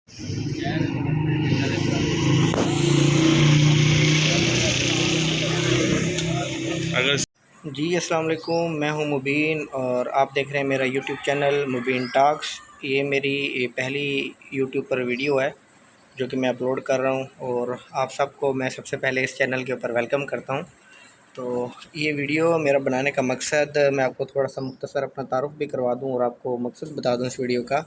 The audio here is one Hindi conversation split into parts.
अगर जी अस्सलाम वालेकुम, मैं हूं मुबीन और आप देख रहे हैं मेरा यूट्यूब चैनल मुबीन टॉक्स। ये मेरी पहली यूट्यूब पर वीडियो है जो कि मैं अपलोड कर रहा हूं और आप सबको मैं सबसे पहले इस चैनल के ऊपर वेलकम करता हूं। तो ये वीडियो मेरा बनाने का मकसद, मैं आपको थोड़ा सा मुख्तसर अपना तारुफ़ भी करवा दूं और आपको मकसद बता दूं इस वीडियो का।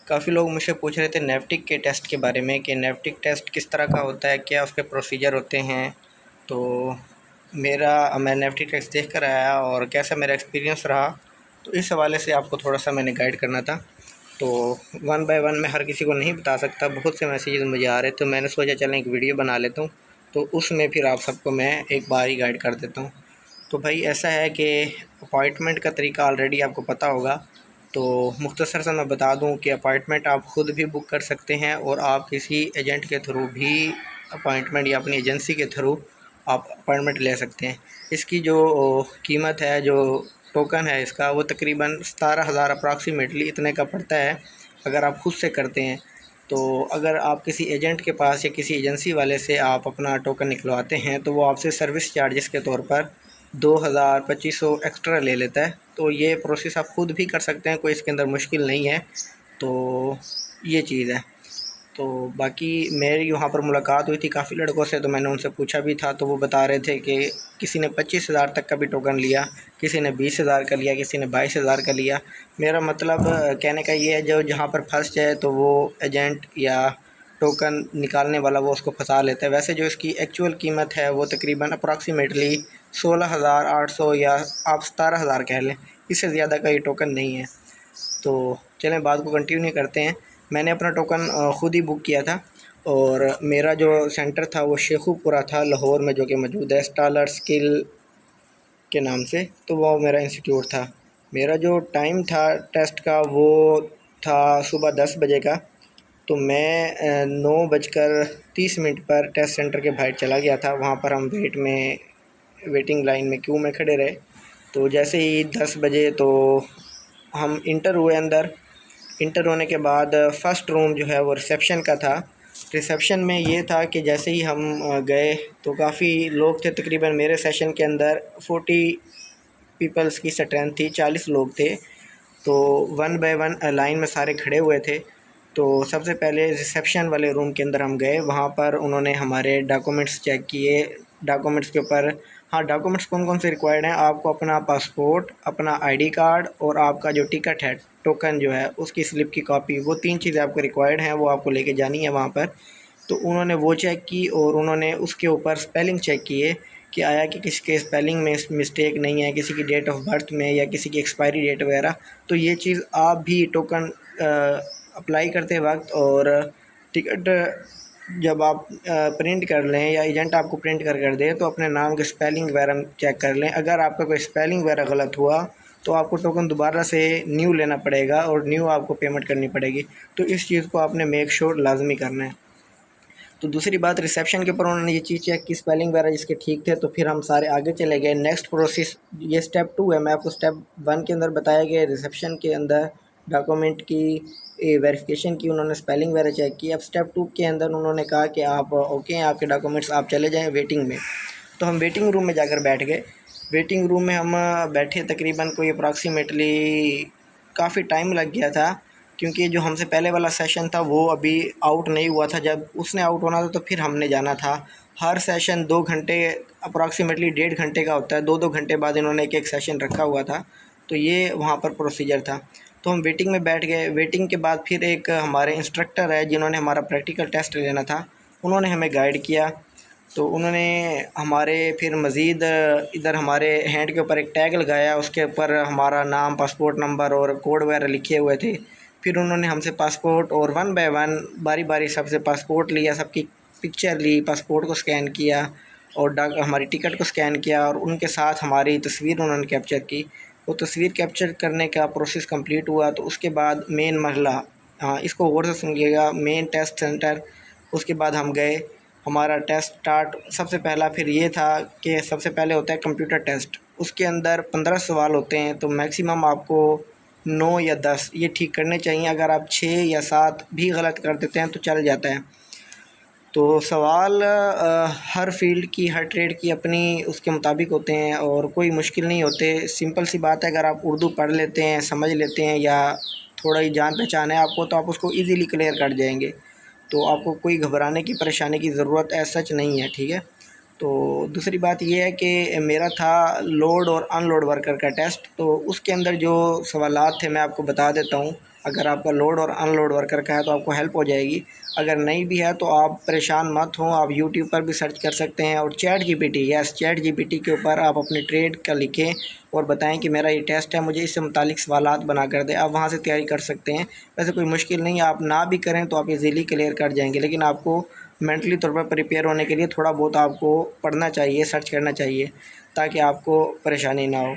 काफ़ी लोग मुझसे पूछ रहे थे नेफ्टिक के टेस्ट के बारे में कि नेफ्टिक टेस्ट किस तरह का होता है, क्या उसके प्रोसीजर होते हैं। तो मैं नेफ्टिक टेस्ट देख कर आया और कैसा मेरा एक्सपीरियंस रहा, तो इस हवाले से आपको थोड़ा सा मैंने गाइड करना था। तो वन बाय वन मैं हर किसी को नहीं बता सकता, बहुत से मैसेजेस मुझे आ रहे, तो मैंने सोचा चलें एक वीडियो बना लेता हूँ, तो उसमें फिर आप सबको मैं एक बार ही गाइड कर देता हूँ। तो भाई ऐसा है कि अपॉइंटमेंट का तरीका ऑलरेडी आपको पता होगा, तो मुख्तसर सा मैं बता दूं कि अपॉइंटमेंट आप ख़ुद भी बुक कर सकते हैं और आप किसी एजेंट के थ्रू भी अपॉइंटमेंट या अपनी एजेंसी के थ्रू आप अपॉइंटमेंट ले सकते हैं। इसकी जो कीमत है, जो टोकन है इसका, वो तकरीबन 17,000 अप्रॉक्सीमेटली इतने का पड़ता है अगर आप ख़ुद से करते हैं। तो अगर आप किसी एजेंट के पास या किसी एजेंसी वाले से आप अपना टोकन निकलवाते हैं तो वो आपसे सर्विस चार्जेस के तौर पर 2,000 2,500 एक्स्ट्रा ले लेता है। तो ये प्रोसेस आप ख़ुद भी कर सकते हैं, कोई इसके अंदर मुश्किल नहीं है। तो ये चीज़ है। तो बाकी मेरी वहाँ पर मुलाकात हुई थी काफ़ी लड़कों से, तो मैंने उनसे पूछा भी था, तो वो बता रहे थे कि किसी ने 25,000 तक का भी टोकन लिया, किसी ने 20,000 का लिया, किसी ने 22,000 का लिया। मेरा मतलब कहने का ये है, जो जहाँ पर फंस जाए तो वो एजेंट या टोकन निकालने वाला वो उसको फंसा लेता है। वैसे जो इसकी एक्चुअल कीमत है वो तकरीबन अप्रॉक्सीमेटली 16,800 या आप 17,000 कह लें, इससे ज़्यादा का ये टोकन नहीं है। तो चलें बात को कंटिन्यू करते हैं। मैंने अपना टोकन ख़ुद ही बुक किया था और मेरा जो सेंटर था वो शेखुपुरा था लाहौर में, जो कि मौजूद है स्टालर स्किल के नाम से। तो वो मेरा इंस्टीट्यूट था। मेरा जो टाइम था टेस्ट का वो था सुबह 10 बजे का। तो मैं 9:30 पर टेस्ट सेंटर के बाहर चला गया था। वहाँ पर हम वेटिंग लाइन में क्यू में खड़े रहे। तो जैसे ही 10 बजे तो हम इंटर हुए अंदर। इंटर होने के बाद फ़र्स्ट रूम जो है वो रिसेप्शन का था। रिसेप्शन में ये था कि जैसे ही हम गए तो काफ़ी लोग थे, तकरीबन मेरे सेशन के अंदर 40 पीपल्स की स्ट्रेंथ थी, 40 लोग थे। तो वन बाय वन लाइन में सारे खड़े हुए थे। तो सबसे पहले रिसेप्शन वाले रूम के अंदर हम गए, वहाँ पर उन्होंने हमारे डॉक्यूमेंट्स चेक किए। डॉक्यूमेंट्स के ऊपर, हाँ, डॉक्यूमेंट्स कौन कौन से रिक्वायर्ड हैं, आपको अपना पासपोर्ट, अपना आईडी कार्ड और आपका जो टिकट है, टोकन जो है उसकी स्लिप की कॉपी, वो 3 चीज़ें आपको रिक्वायर्ड हैं, वो आपको लेके जानी है वहाँ पर। तो उन्होंने वो चेक की और उन्होंने उसके ऊपर स्पेलिंग चेक किए कि आया कि किसी के स्पेलिंग में मिस्टेक नहीं है, किसी की डेट ऑफ बर्थ में या किसी की एक्सपायरी डेट वगैरह। तो ये चीज़ आप भी टोकन अप्लाई करते वक्त और टिकट जब आप प्रिंट कर लें या एजेंट आपको प्रिंट कर दे, तो अपने नाम के स्पेलिंग वगैरह चेक कर लें। अगर आपका कोई स्पेलिंग वगैरह गलत हुआ तो आपको टोकन दोबारा से न्यू लेना पड़ेगा और न्यू आपको पेमेंट करनी पड़ेगी। तो इस चीज़ को आपने मेक श्योर लाजमी करना है। तो दूसरी बात, रिसेप्शन के ऊपर उन्होंने ये चीज़ चेक की, स्पेलिंग वगैरह जिसके ठीक थे। तो फिर हम सारे आगे चले गए। नेक्स्ट प्रोसेस, ये स्टेप 2 है। मैं आपको स्टेप 1 के अंदर बताया गया, रिसेप्शन के अंदर डॉक्यूमेंट की वेरिफिकेशन की, उन्होंने स्पेलिंग वगैरह चेक की। अब स्टेप 2 के अंदर उन्होंने कहा कि आप ओके हैं, आपके डॉक्यूमेंट्स, आप चले जाएँ वेटिंग में। तो हम वेटिंग रूम में जाकर बैठ गए। वेटिंग रूम में हम बैठे, तकरीबन कोई अप्रॉक्सीमेटली काफ़ी टाइम लग गया था, क्योंकि जो हमसे पहले वाला सेशन था वो अभी आउट नहीं हुआ था। जब उसने आउट होना था तो फिर हमने जाना था। हर सेशन 2 घंटे, अप्रॉक्सीमेटली 1.5 घंटे का होता है। 2-2 घंटे बाद इन्होंने एक सेशन रखा हुआ था। तो ये वहाँ पर प्रोसीजर था। तो हम वेटिंग में बैठ गए। वेटिंग के बाद फिर एक हमारे इंस्ट्रक्टर है जिन्होंने हमारा प्रैक्टिकल टेस्ट लेना था, उन्होंने हमें गाइड किया। तो उन्होंने हमारे फिर मज़ीद इधर हमारे हैंड के ऊपर एक टैग लगाया, उसके ऊपर हमारा नाम, पासपोर्ट नंबर और कोड वगैरह लिखे हुए थे। फिर उन्होंने हमसे पासपोर्ट और वन बाय वन बारी बारी सबसे पासपोर्ट लिया, सबकी पिक्चर ली, पासपोर्ट को स्कैन किया और हमारी टिकट को स्कैन किया और उनके साथ हमारी तस्वीर उन्होंने कैप्चर की। वो तस्वीर कैप्चर करने का प्रोसेस कंप्लीट हुआ तो उसके बाद मेन मरहला, हाँ इसको गौर से सुनिएगा, मेन टेस्ट सेंटर। उसके बाद हम गए, हमारा टेस्ट स्टार्ट। सबसे पहला फिर ये था कि सबसे पहले होता है कंप्यूटर टेस्ट। उसके अंदर 15 सवाल होते हैं। तो मैक्सिमम आपको 9 या 10 ये ठीक करने चाहिए। अगर आप 6 या 7 भी गलत कर देते हैं तो चल जाता है। तो सवाल हर फील्ड की, हर ट्रेड की अपनी उसके मुताबिक होते हैं और कोई मुश्किल नहीं होते। सिंपल सी बात है, अगर आप उर्दू पढ़ लेते हैं, समझ लेते हैं या थोड़ा ही जान पहचान है आपको, तो आप उसको इजीली क्लियर कर जाएंगे। तो आपको कोई घबराने की, परेशानी की ज़रूरत एज सच नहीं है, ठीक है। तो दूसरी बात ये है कि मेरा था लोड और अनलोड वर्कर का टेस्ट, तो उसके अंदर जो सवालात थे मैं आपको बता देता हूँ। अगर आपका लोड और अनलोड वर्कर का है तो आपको हेल्प हो जाएगी। अगर नहीं भी है तो आप परेशान मत हों, आप यूट्यूब पर भी सर्च कर सकते हैं। और chat GPT, yes, chat GPT के ऊपर आप अपने ट्रेड का लिखें और बताएं कि मेरा ये टेस्ट है, मुझे इससे मुतालिक सवालात बना कर दें। आप वहाँ से तैयारी कर सकते हैं। वैसे कोई मुश्किल नहीं है, आप ना भी करें तो आप इजीली क्लियर कर जाएंगे। लेकिन आपको मेंटली तौर पर प्रिपेयर होने के लिए थोड़ा बहुत आपको पढ़ना चाहिए, सर्च करना चाहिए, ताकि आपको परेशानी ना हो।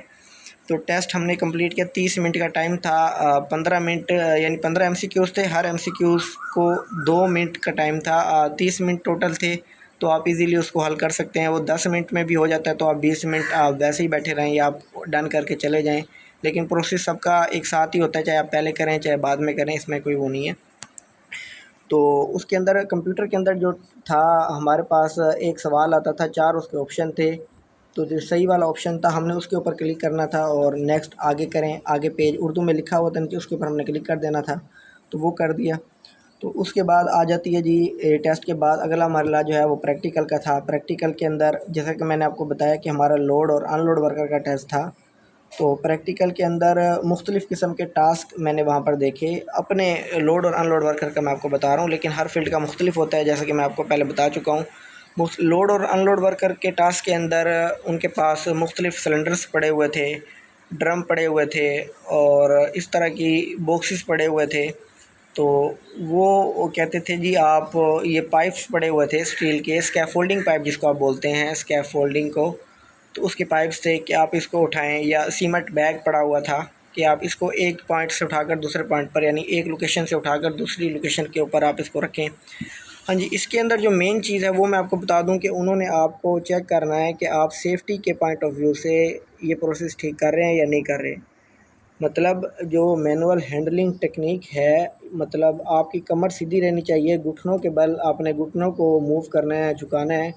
तो टेस्ट हमने कंप्लीट किया। 30 मिनट का टाइम था। 15 मिनट यानी 15 एमसीक्यूज़ थे। हर एमसीक्यूज़ को 2 मिनट का टाइम था। 30 मिनट टोटल थे, तो आप इजीली उसको हल कर सकते हैं। वो 10 मिनट में भी हो जाता है, तो आप 20 मिनट आप वैसे ही बैठे रहें या आप डन करके चले जाएं। लेकिन प्रोसेस सबका एक साथ ही होता है, चाहे आप पहले करें चाहे बाद में करें, इसमें कोई वो नहीं है। तो उसके अंदर, कंप्यूटर के अंदर जो था, हमारे पास एक सवाल आता था, 4 उसके ऑप्शन थे। तो जो सही वाला ऑप्शन था हमने उसके ऊपर क्लिक करना था और नेक्स्ट आगे करें, आगे पेज उर्दू में लिखा हुआ था नीचे, उसके ऊपर हमने क्लिक कर देना था। तो वो कर दिया। तो उसके बाद आ जाती है जी टेस्ट के बाद अगला मरला जो है वो प्रैक्टिकल का था। प्रैक्टिकल के अंदर जैसा कि मैंने आपको बताया कि हमारा लोड और अनलोड वर्कर का टेस्ट था। तो प्रैक्टिकल के अंदर मुख्तलिफ़ किस्म के टास्क मैंने वहाँ पर देखे। अपने लोड और अनलोड वर्कर का मैं आपको बता रहा हूँ, लेकिन हर फील्ड का मुख्तलिफ होता है, जैसा कि मैं आपको पहले बता चुका हूँ। लोड और अनलोड वर्कर के टास्क के अंदर उनके पास मुख्तलिफ़ सिलेंडर्स पड़े हुए थे, ड्रम पड़े हुए थे और इस तरह की बॉक्सेस पड़े हुए थे। तो वो कहते थे जी आप, ये पाइप्स पड़े हुए थे स्टील के, स्कैफोल्डिंग पाइप जिसको आप बोलते हैं, स्कैफोल्डिंग को। तो उसके पाइप्स थे कि आप इसको उठाएं, या सीमेंट बैग पड़ा हुआ था कि आप इसको एक पॉइंट से उठाकर दूसरे पॉइंट पर, यानी एक लोकेशन से उठाकर दूसरी लोकेशन के ऊपर आप इसको रखें। हाँ जी, इसके अंदर जो मेन चीज़ है वो मैं आपको बता दूं कि उन्होंने आपको चेक करना है कि आप सेफ़्टी के पॉइंट ऑफ व्यू से ये प्रोसेस ठीक कर रहे हैं या नहीं कर रहे। मतलब जो मैनुअल हैंडलिंग टेक्निक है, मतलब आपकी कमर सीधी रहनी चाहिए, घुटनों के बल आपने घुटनों को मूव करना है, झुकाना है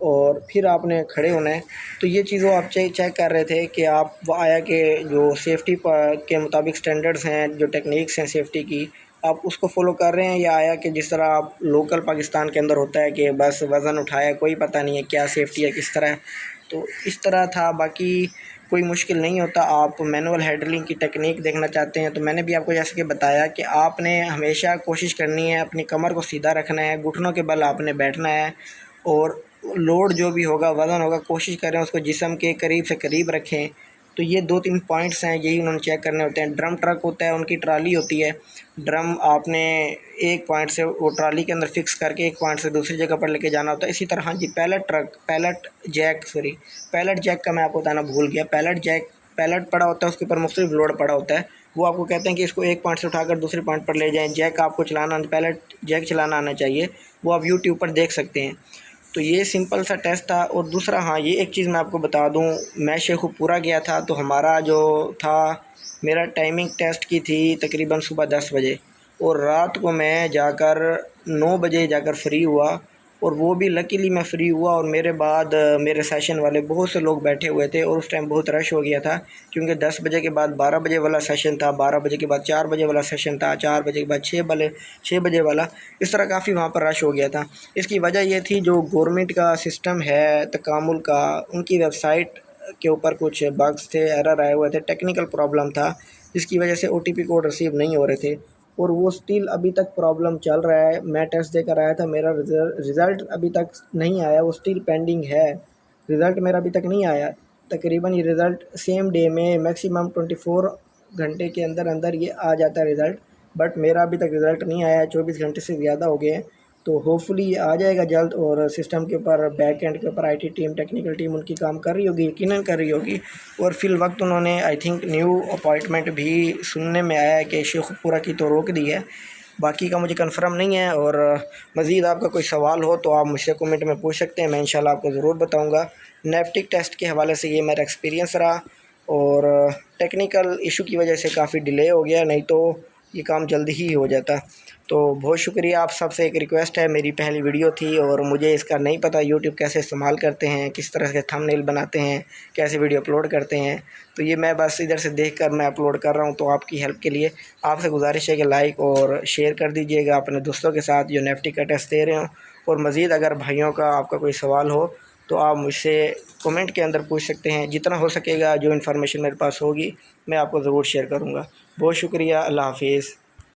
और फिर आपने खड़े होना है। तो ये चीज़ वो आप चेक कर रहे थे कि आप वो आया कि जो सेफ़्टी के मुताबिक स्टैंडर्ड्स हैं, जो टेक्निक्स हैं सेफ़्टी की, आप उसको फॉलो कर रहे हैं, या आया कि जिस तरह आप लोकल पाकिस्तान के अंदर होता है कि बस वज़न उठाया, कोई पता नहीं है क्या सेफ़्टी है किस तरह है। तो इस तरह था। बाकी कोई मुश्किल नहीं होता। आप मैनुअल हैंडलिंग की टेक्निक देखना चाहते हैं तो मैंने भी आपको जैसे कि बताया कि आपने हमेशा कोशिश करनी है, अपनी कमर को सीधा रखना है, घुटनों के बल आपने बैठना है और लोड जो भी होगा, वज़न होगा, कोशिश करें उसको जिस्म के करीब से करीब रखें। तो ये 2-3 पॉइंट्स हैं, यही उन्होंने चेक करने होते हैं। ड्रम ट्रक होता है, उनकी ट्राली होती है। ड्रम आपने एक पॉइंट से वो ट्राली के अंदर फिक्स करके एक पॉइंट से दूसरी जगह पर लेके जाना होता है। इसी तरह हाँ जी, pallet truck, pallet jack, sorry pallet jack का मैं आपको बताना भूल गया। पैलेट जैक, पैलेट पड़ा होता है, उसके ऊपर मुख्तलिफ लोड पड़ा होता है। वो आपको कहते हैं कि इसको एक पॉइंट से उठाकर दूसरे पॉइंट पर ले जाएं। जैक आपको चलाना, पैलेट जैक चलाना आना चाहिए, वो आप यूट्यूब पर देख सकते हैं। तो ये सिंपल सा टेस्ट था। और दूसरा, हाँ, ये एक चीज़ मैं आपको बता दूं, मैं शेखुपुरा गया था तो हमारा जो था, मेरा टाइमिंग टेस्ट की थी तकरीबन सुबह 10 बजे और रात को मैं जाकर 9 बजे जाकर फ्री हुआ। और वो भी लकीली मैं फ्री हुआ और मेरे बाद मेरे सेशन वाले बहुत से लोग बैठे हुए थे और उस टाइम बहुत रश हो गया था, क्योंकि 10 बजे के बाद 12 बजे वाला सेशन था, 12 बजे के बाद 4 बजे वाला सेशन था, 4 बजे के बाद 6 बजे वाला। इस तरह काफ़ी वहाँ पर रश हो गया था। इसकी वजह ये थी, जो गवर्नमेंट का सिस्टम है तकामुल का, उनकी वेबसाइट के ऊपर कुछ बग्स थे, एरर आए हुए थे, टेक्निकल प्रॉब्लम था, जिसकी वजह से ओटीपी कोड रिसीव नहीं हो रहे थे और वो स्टिल अभी तक प्रॉब्लम चल रहा है। मैं टेस्ट देकर आया था, मेरा रिज़ल्ट अभी तक नहीं आया, वो स्टिल पेंडिंग है। रिज़ल्ट मेरा अभी तक नहीं आया। तकरीबन ये रिज़ल्ट सेम डे में, मैक्सिमम 24 घंटे के अंदर अंदर ये आ जाता है रिज़ल्ट, बट मेरा अभी तक रिज़ल्ट नहीं आया है। 24 घंटे से ज़्यादा हो गए हैं। तो होपफुली ये आ जाएगा जल्द। और सिस्टम के ऊपर, बैक एंड के ऊपर आईटी टीम, टेक्निकल टीम उनकी काम कर रही होगी, यकीनन कर रही होगी। और फिल वक्त उन्होंने आई थिंक न्यू अपॉइंटमेंट भी सुनने में आया है कि शेखुपुरा की तो रोक दी है, बाकी का मुझे कंफर्म नहीं है। और मज़ीद आपका कोई सवाल हो तो आप मुझसे कमेंट में पूछ सकते हैं, मैं इंशाल्लाह आपको ज़रूर बताऊँगा। नेफ्टिक टेस्ट के हवाले से ये मेरा एक्सपीरियंस रहा। और टेक्निकल इशू की वजह से काफ़ी डिले हो गया, नहीं तो ये काम जल्दी ही हो जाता। तो बहुत शुक्रिया। आप सबसे एक रिक्वेस्ट है, मेरी पहली वीडियो थी और मुझे इसका नहीं पता यूट्यूब कैसे इस्तेमाल करते हैं, किस तरह से थंबनेल बनाते हैं, कैसे वीडियो अपलोड करते हैं। तो ये मैं बस इधर से देखकर मैं अपलोड कर रहा हूँ। तो आपकी हेल्प के लिए आपसे गुजारिश है कि लाइक और शेयर कर दीजिएगा अपने दोस्तों के साथ जो नेफ्टी का टेस्ट दे रहे हों। और मज़ीद अगर भाइयों का आपका कोई सवाल हो तो आप मुझसे कमेंट के अंदर पूछ सकते हैं। जितना हो सकेगा जो इन्फॉर्मेशन मेरे पास होगी मैं आपको ज़रूर शेयर करूँगा। बहुत शुक्रिया। अल्लाह हाफिज़।